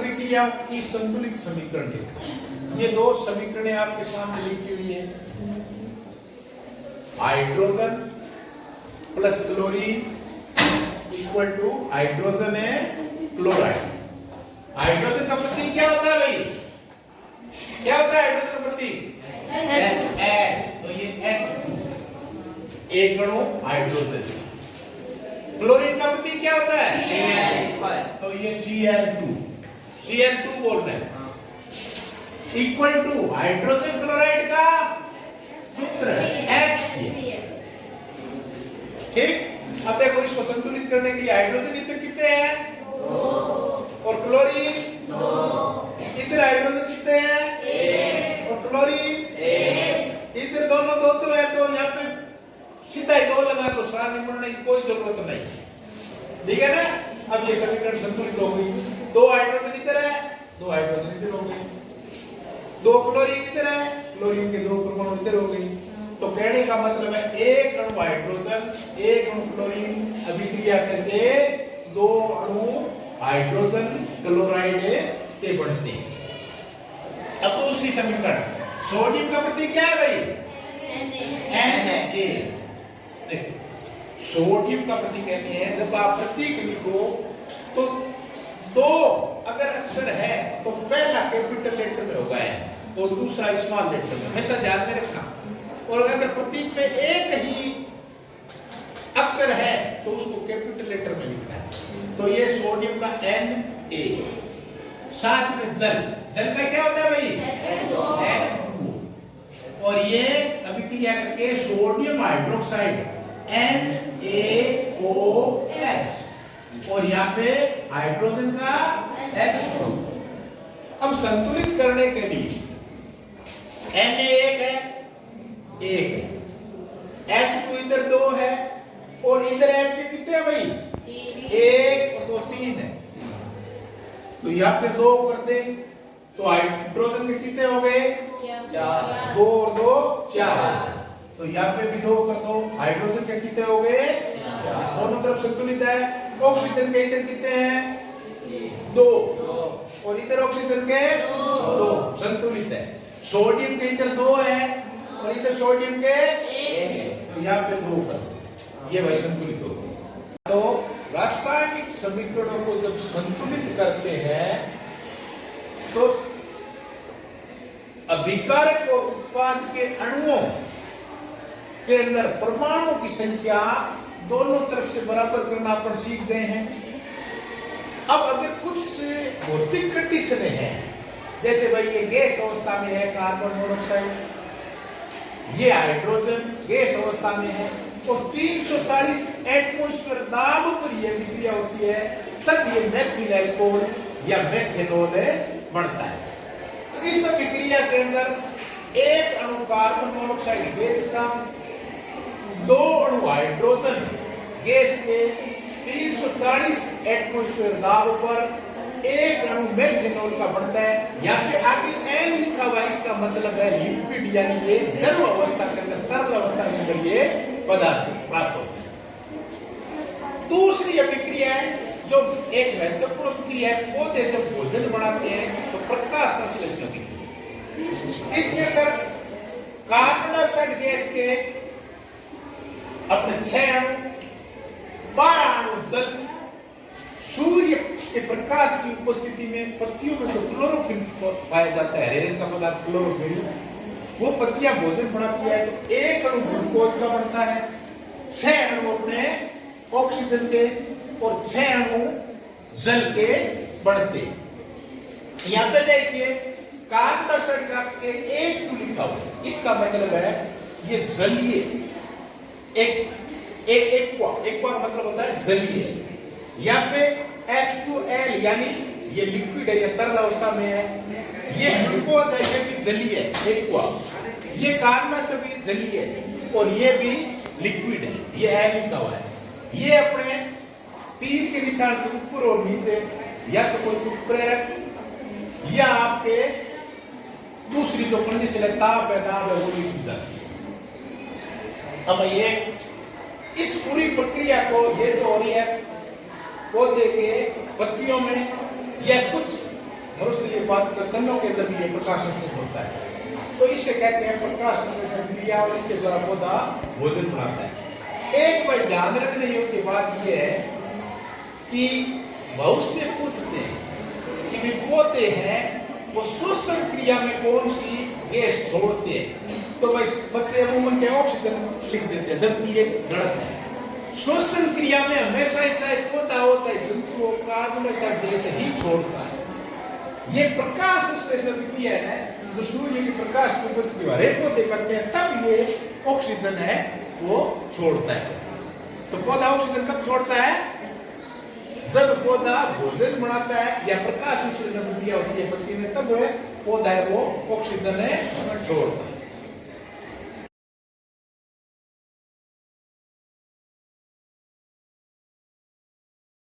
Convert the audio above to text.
अभिक्रियाओं की संतुलित समीकरण लिखें। ये दो समीकरणें आपके सामने लिखी हुई है। Hydrogen plus chlorine equal to hydrogen है क्लोराइड। हाइड्रोजन का प्रतीक क्या होता है भाई? क्या होता है हाइड्रोजन का प्रतीक? H। तो ये H2 एक अणु हाइड्रोजन। क्लोरीन का प्रतीक क्या होता है? Cl। तो ये Cl2 बोल रहे हैं। इक्वल टू हाइड्रोजन क्लोराइड का सूत्र H। ठीक। अब देखो इसको संतुलित करने के लिए हाइड्रोजन इधर कितने हैं? 2 और क्लोरीन 2। इधर हाइड्रोजन कितने हैं? 1 और क्लोरीन 1। इधर दोनों 2 है तो यहाँ पे सीधा ही 2 लगा तो सारणी पढ़ने की कोई जरूरत नहीं। ठीक है ना? अब ये समीकरण संतुलित हो गई। 2 हाइड्रोजन इधर है, 2 हाइड्रोजन इधर हो गई। 2 क्लोरीन इधर है, क्लोरीन के 2 परमाणु इधर हो गई। तो कहने का मतलब है एक अणु हाइड्रोजन एक अणु क्लोरीन अभिक्रिया करके 2 अणु हाइड्रोजन क्लोराइड के बनते हैं। अब दूसरी समीकरण, सोडियम का प्रतीक क्या है भाई? Na। सोडियम का प्रतीक Na है। जब आप प्रतीक लिखो तो 2 अगर अक्षर है तो पहला कैपिटल लेटर में होगा और दूसरा स्मॉल लेटर में, हमेशा ध्यान में रखना। और अगर प्रतीक में एक ही अक्षर है तो उसको कैपिटल लेटर में लिखना है। तो ये सोडियम का Na। साथ में जल का क्या होता है भाई? H2। और ये अभिक्रिया करके सोडियम हाइड्रोक्साइड NaOH और यहाँ पे हाइड्रोजन का H2। अब संतुलित करने के लिए Na एक है, H2 इधर 2 है और इधर H के कितने हैं भाई? 1 और 2 3 है। तो यहाँ पे 2 कर दे तो हाइड्रोजन के कितने हो गए? 4। 2 और 2 4। तो यहाँ पे भी 2 कर दो, हाइड्रोजन के कितने हो गए? 4। दोनों तरफ संतुलित है। ऑक्सीजन के इधर कितने हैं? 2 और इधर ऑक्सीजन के 2 संतुलित है। सोडियम के इधर 2 है और इधर सोडियम के 1। तो यहाँ पे 2 कर दो, ये भाई संतुलित हो गए। तो रासायनिक समीकरणों को जब संतुलित करते हैं तो अभिकारक और उत्पाद के अणुओं के अंदर परमाणुओं की संख्या दोनों तरफ से बराबर करना अपन सीख गए हैं। अब अगर कुछ भौतिक कंडीशनें हैं, जैसे भाई ये गैस अवस्था में है कार्बन मोनोऑक्साइड, ये हाइड्रोजन गैस अवस्था में है और 340 एटमॉस्फेयर दाब पर यह विक्रिया होती है, तब ये मेथिल अल्कोहल या मेथेनॉल बनता है। तो इस विक्रिया के अंदर एक अणु कार्बन मोनोऑक्साइड गैस का, 2 अणु हाइड्रोजन गैस के 340 एटमॉस्फेयर दाब पर एक अणु मेथेनॉल का बनता है। यहाँ पे आगे N लिखा हुआ, इसका मतलब है लिक्विड, यानी ये द्रव अवस्था के अंदर, तरल अवस्था के अंदर ये पदार्थ प्राप्त होता है। दूसरी अभिक्रिया है जो एक महत्वपूर्ण प्रक्रिया है, पौधे जब भोजन बनाते हैं तो प्रकाश संश्लेषण की, इसके अंदर कार्बन डाइऑक्साइड गैस के अपने 6 अणु, 12 अणु जल, सूर्य के प्रकाश की उपस्थिति में पत्तियों में जो क्लोरोफिल पाया जाता है, हरे रंग का पदार्थ क्लोरोफिल, वो पत्तियां भोजन बनाती है। तो एक अणु ग्लूकोज का बनता है, 6 अणु अपने ऑक्सीजन के और 6 अणु जल के बनते हैं। यहाँ पे देखिए कार्बन डाइऑक्साइड का एक लिखा हुआ है, इसका मतलब है ये जलीय, एक मतलब होता है जलीय। यहाँ पे H2L यानी ये लिक्विड है, ये तरल अवस्था में है, ये ग्लूकोज है, ये भी जलीय है, एक्वा। ये कार्बन सभी जलीय है और ये भी लिक्विड है, ये L लिखा हुआ है। ये अपने तीर के निशान के ऊपर और नीचे या तो कोई उत्प्रेरक या आपके दूसरी जो कंडीशन है ताप है वो लिखी जाती है। अब ये इस पूरी प्रक्रिया को ये जो हो रही है पौधे के पत्तियों में या कुछ मनुष्य ये बात तनों के अंदर भी ये प्रकाश संश्लेषण होता है। तो इससे कहते हैं प्रकाश संश्लेषण क्रिया, और इसके द्वारा पौधा भोजन बनाता है। एक भाई ध्यान रखने योग्य बात यह है कि बहुत से पूछते हैं कि भी पौधे हैं वो श्वसन क्रिया में कौन सी गैस छोड़ते हैं, तो भाई बच्चे अमूमन के ऑक्सीजन लिख देते हैं, जबकि ये गलत है। श्वसन क्रिया में हमेशा चाहे पौधा हो चाहे जंतु हो, कार्बन डाइऑक्साइड गैस ही छोड़ता है। ये प्रकाश संश्लेषण क्रिया है जो सूर्य के प्रकाश की उपस्थिति में हरेक पौधे करते हैं, तब ये ऑक्सीजन है वो छोड़ता है। तो पौधा ऑक्सीजन कब छोड़ता है? जब पौधा भोजन बनाता है या प्रकाश संश्लेषण क्रिया होती है पत्ती में, तब वो पौधा है वो ऑक्सीजन है छोड़ता है।